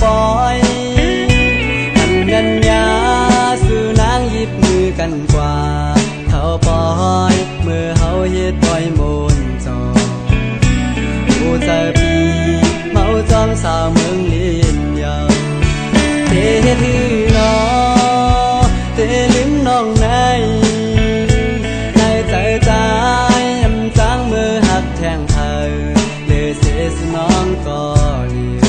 ปอยหันยันยาสู่นางหยิบมือกันกว่าเท่าปอยเมื่อเฮาเฮ็ดปอยมนจอผู้ใจพี่เมาจอมสาวเมืองลินยาวเทถือน้อเทลืมน้องในใจใจยำจางเมื่อหักแทงเธอเลยเสียสน้องก็เลี้ยว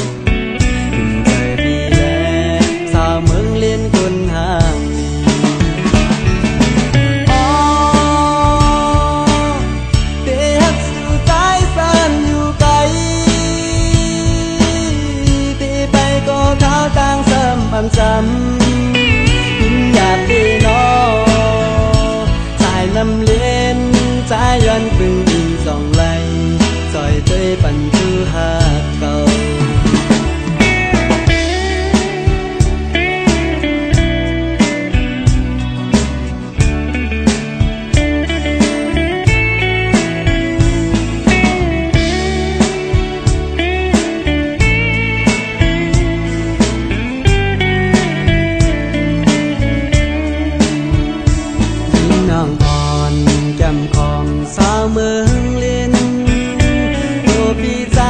ถึงใจพี่แลสาวเมืองเลียนคนห่างอ๋อเตะหักสู่ใจสันอยู่ไกลเตะไปก็เท้าต่างซ้ำซ้ำอยากดีน้องสายน้ำเลี้ยนใจย้อนปึงอิงส่องไหลซอยเตยปั่นคือหักเก่าน้องอ่อนแก้มของสาวเมืองลินโปรพี่ใจ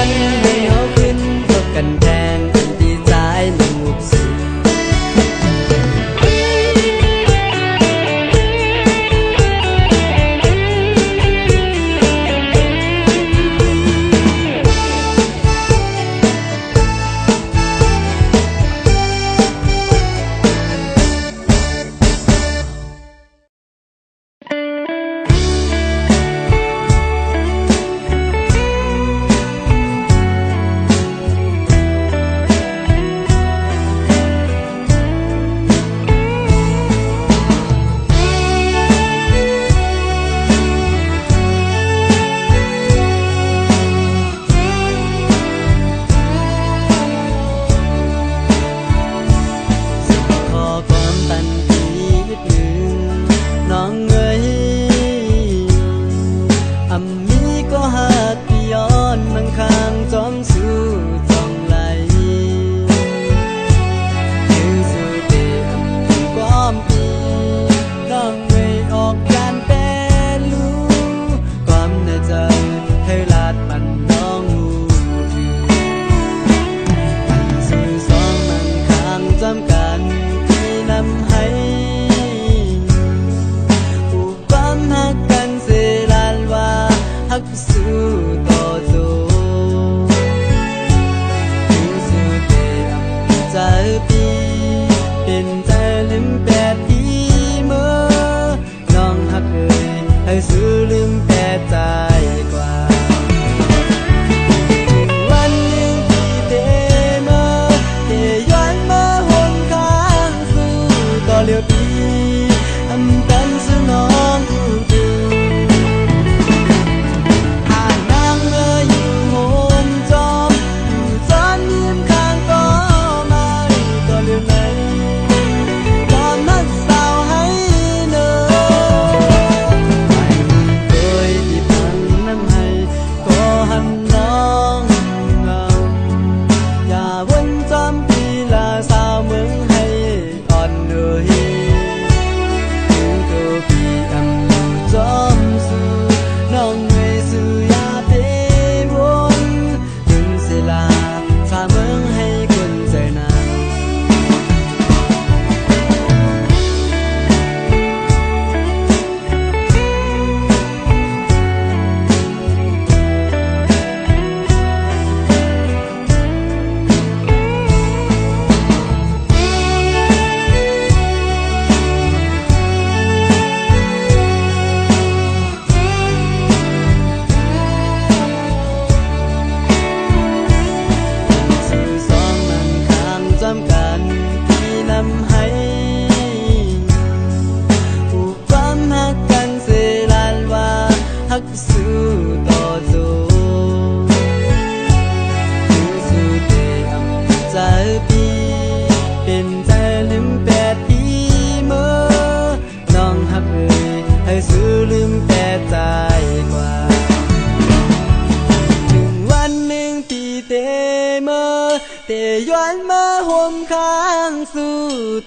วันหนึ่งเขาขึ้นพบกันแทนเป็นที่ใจมันหุบสู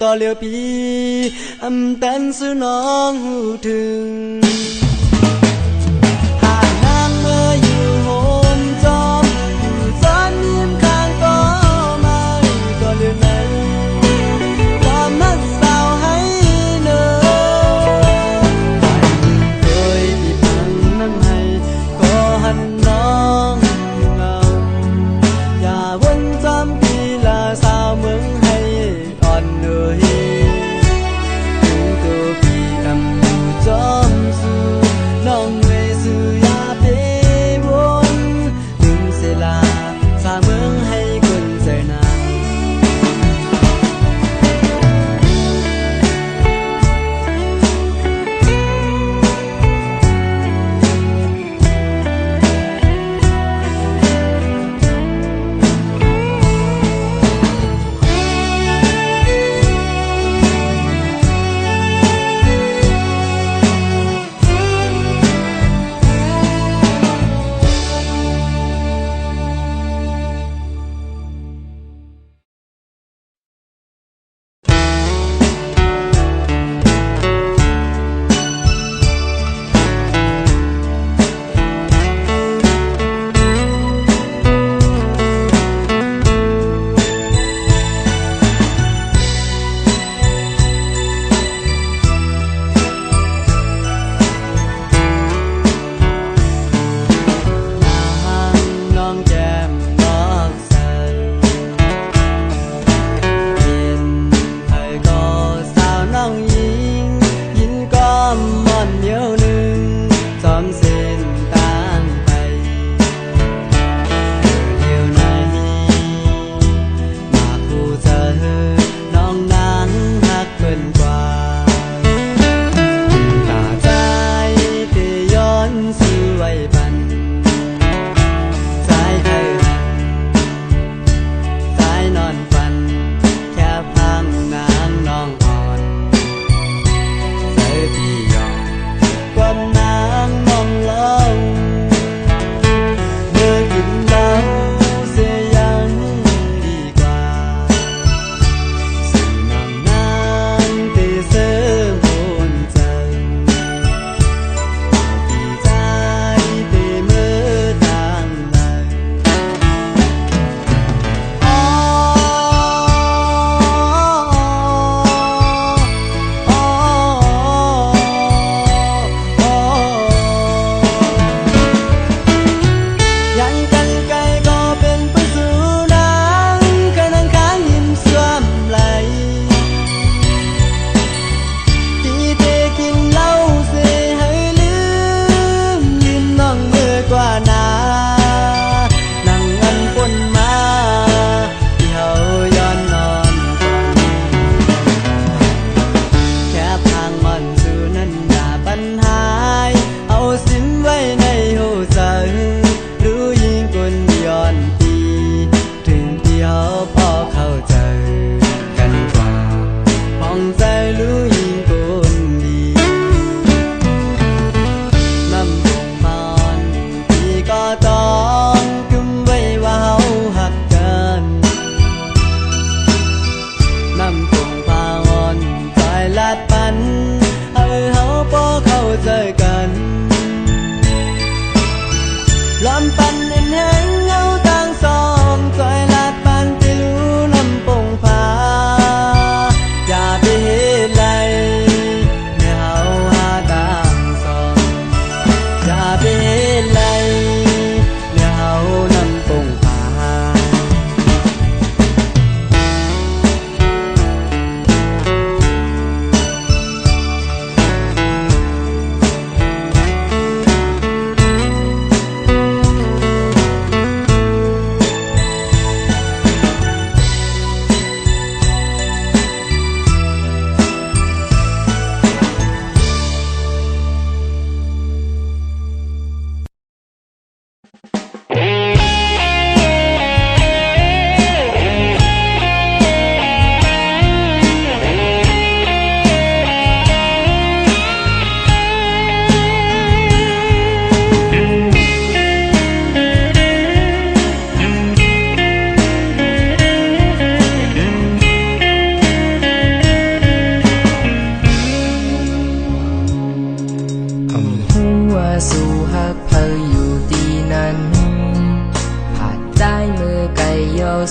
ต่อเลียวปีอำตันสุน้องหูถึงหากนางเมื่ออยู่โฮมจอมอยู่ซ้อนยิ้มข้างก็ไม่ต่อเลียวไหนความนักสาวให้เนอเคยที่พังน้ำให้ก็หันน้องเงาอย่าวนจำปีลาสาวเมืองให้อ่อนเหนื่อยถึงตัวพี่อำอยู่จอมสู้น้องไม่สู้อย่าไปวนถึงเสลาสาวเมืองให้คนใจนาง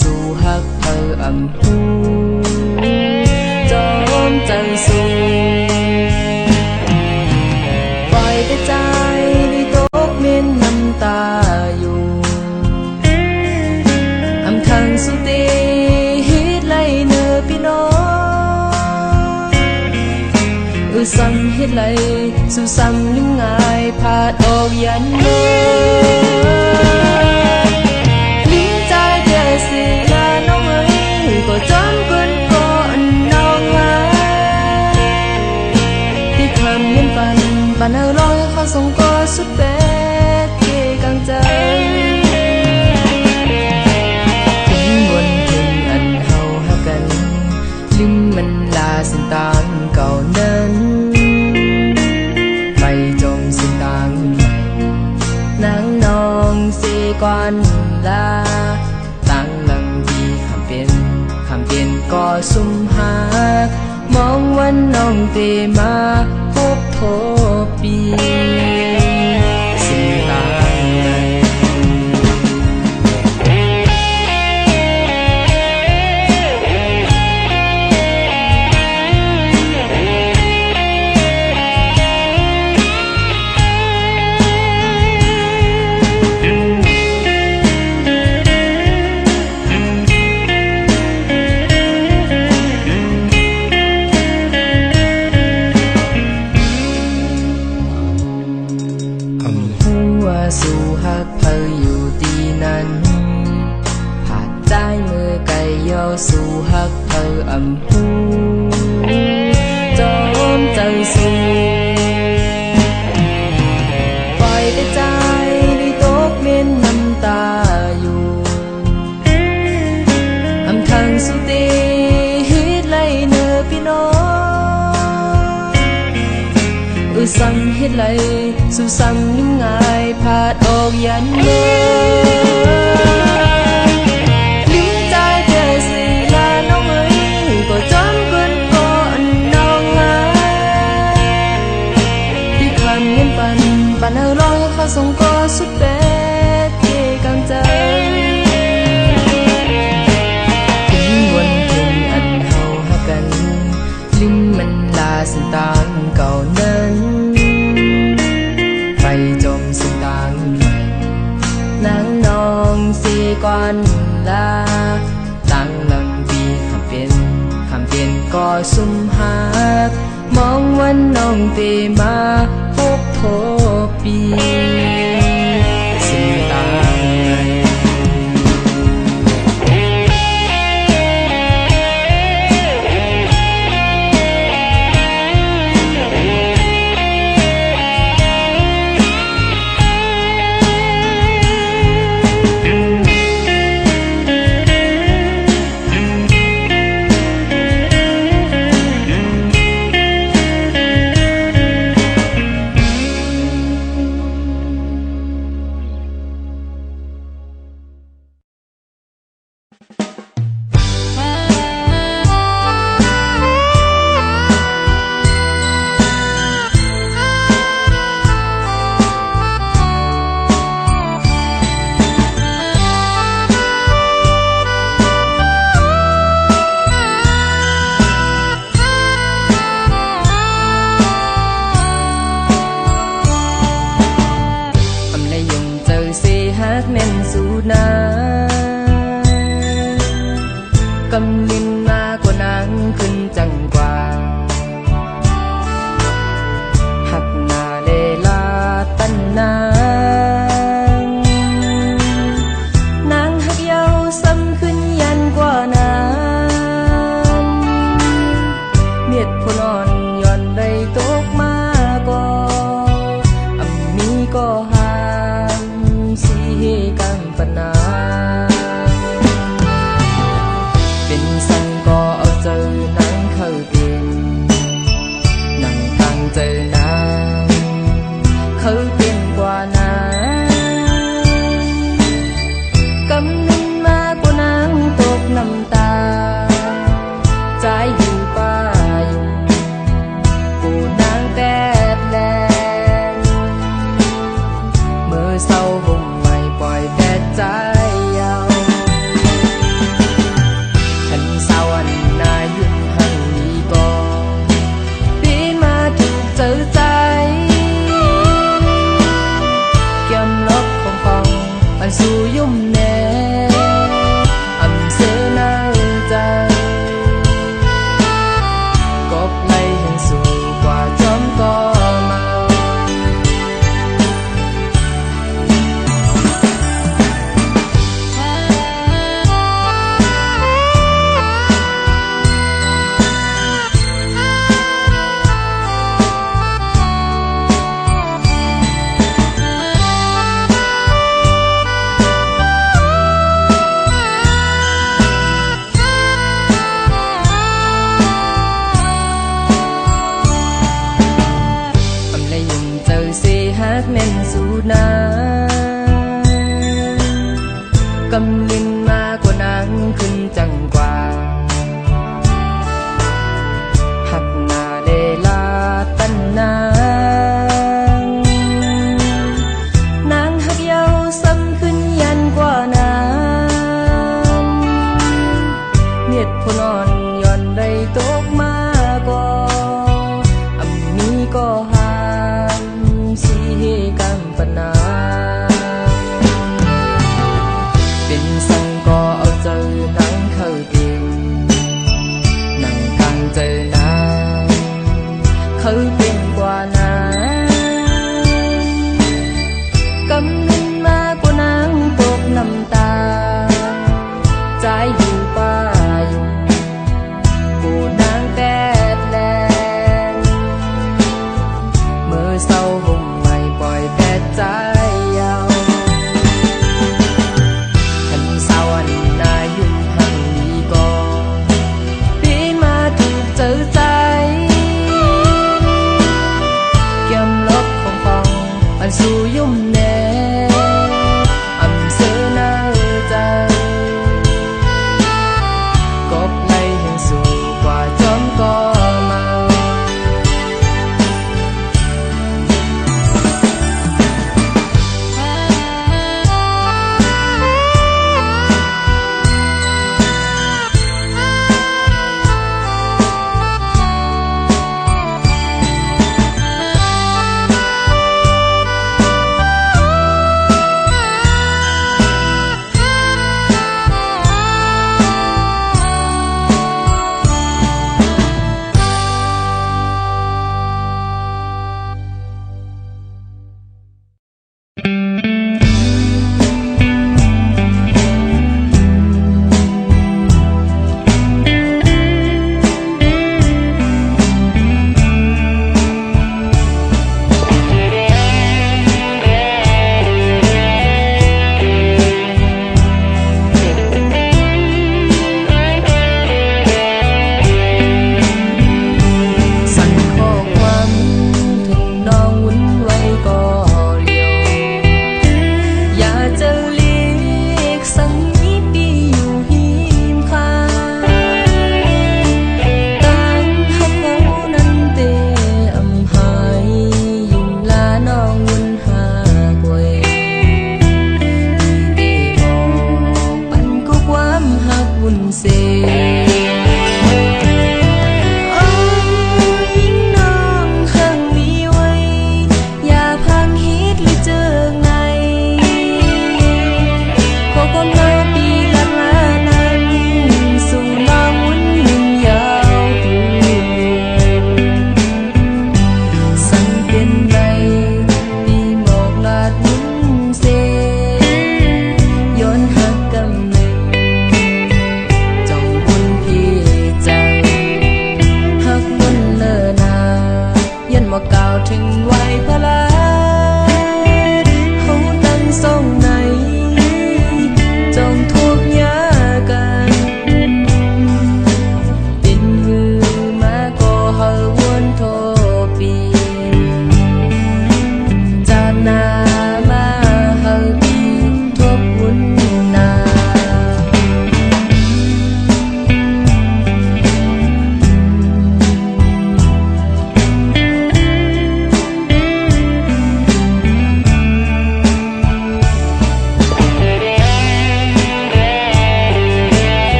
สู่ฮักเธออำหูจอมจังสูปล่อยแต่ใจได้ตกเม็นน้ำตาอยู่อำทางสุดตีฮิตไลเนอพี่น้องซ้ำเฮ็ดไรสู่ซ้ำนิ่งง่ายพาดออกยันเนลิ้นใจเดียสิลาน้องเอ้ยก็จำเกินก่อนน้องหาที่คำเย็นฝันปานเอาร้อยเขาส่งก็สุดเป็ดเกกังใจถึงวันถึงอันเฮาหากันลืมมันลาสิ่งต่างเก่านั้นไปจมสิ่งต่างใหม่นางนองเสกวันลาตั้งหลังดีคำเป็นก็สุ่มหามองวันน้องเตมาพบโทปีสิ่งต่างใหม่สู่ฮักเพออยู่ดีนั้นผาดใจมือไก่ย่อสู่ฮักเพออำหูจอมจังสูปล่อยแต่ใจได้ตกเม็นน้ำตาอยู่อำทางสุดตีฮิตไลเนอพี่น้องซ้ำเฮ็ดไรสู่ซ้ำนิ่งง่ายพาดออกยันเนลิ้นใจเดียสิลาน้องเอ้ยก็จำเกินก่อนน้องหาที่คำเย็นปันเอาร้อยเขาส่งก็สุดเป็ดเกกังใจถึงวันถึงอันเฮาหากันลิ้มมันลาสิ่งต่างเก่านั้นไปจมสิ่งต่างใหม่นางนองสีก่อนลาตั้งหลังปีคำเป็นก็สุ่มหามองวันน้องเตมาพบโทปีสิ่งต่างใหม่ แม่นสูนา เหตุผลอ่อนย่อนได้ตกมาก็อำมีก็หานสิกันปนาเป็นสังก็เอาเจอหนังเข้าเตียงหนังทางเจอนางเขาเป็นกว่านากำเงินมากกว่านางตกน้ำตาใจอยู่ป่าอยู่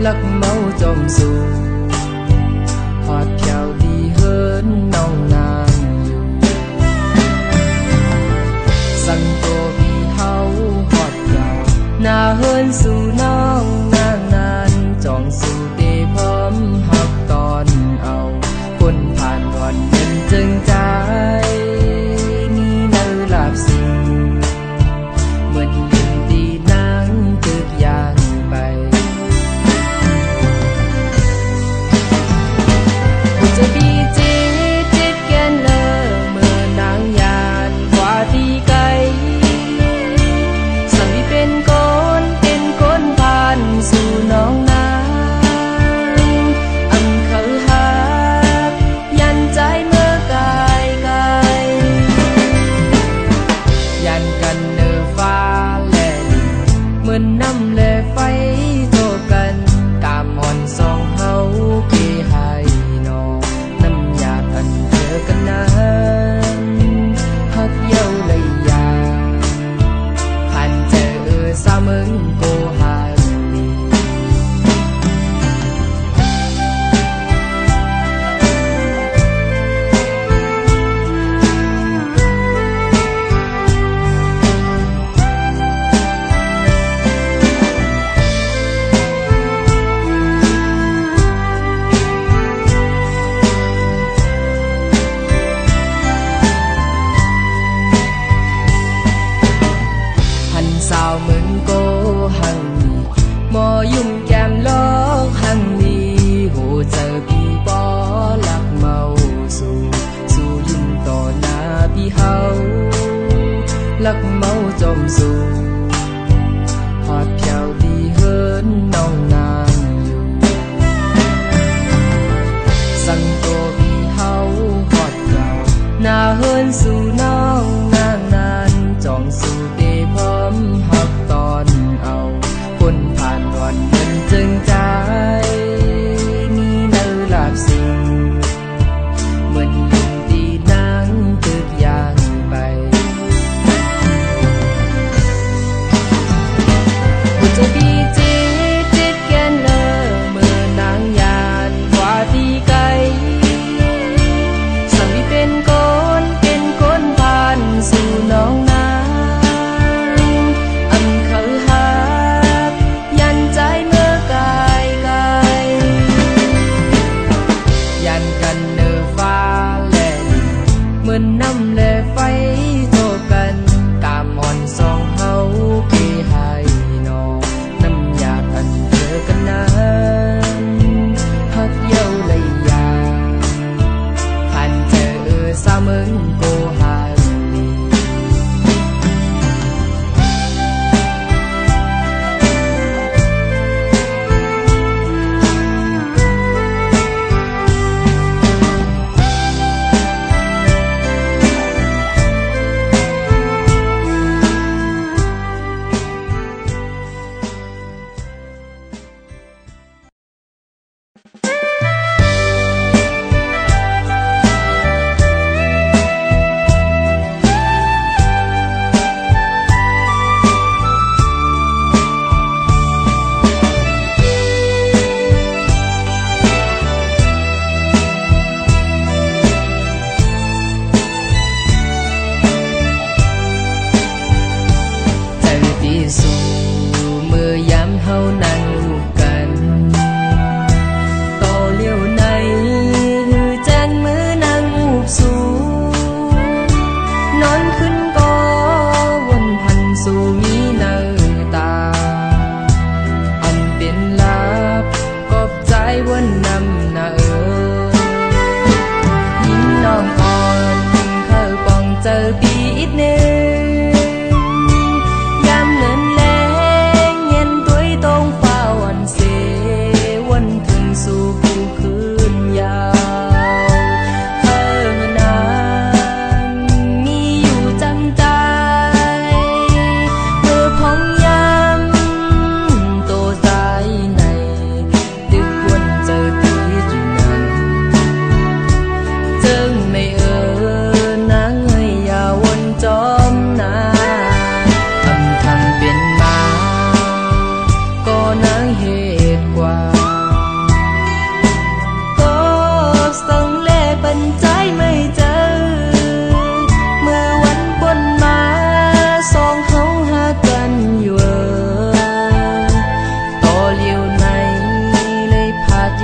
ลักเมาจมสู่หอดแถวดีเฮินน้องนางอยู่สั่งตัวพี่เฮาหอดแถวหน้าเฮินสู่น้องนางนานจองสู่เดพร้อมหักตอนเอาคนผ่านก่อนเดินจึงใจนี่เนื้อหลับสิ่งเหมือนลินตีนางตึกยานไปจะบีจีจิตแกนเลอเมื่อนางยานกว่าที่ไกลสามีเป็นคนผ่าน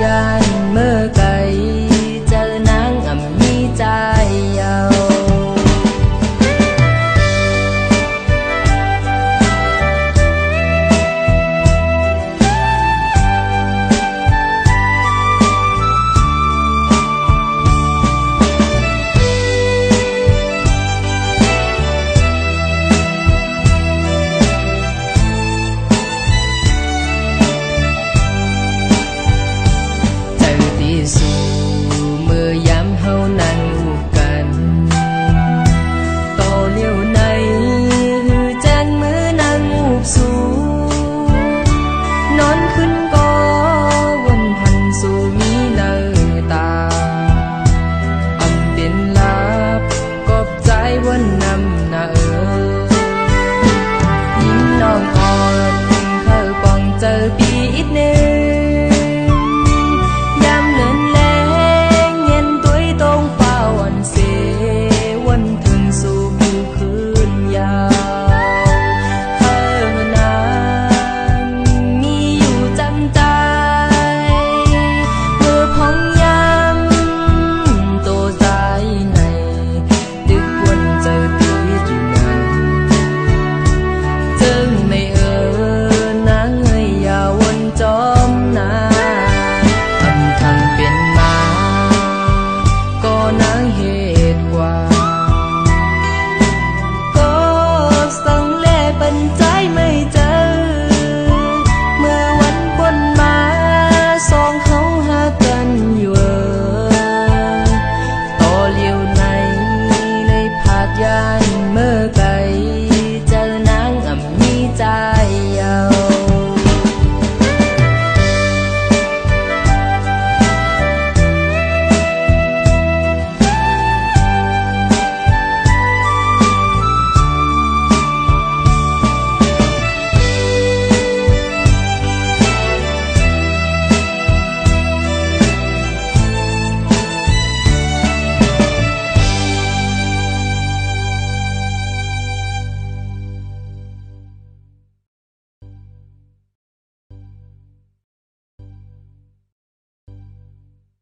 ยาน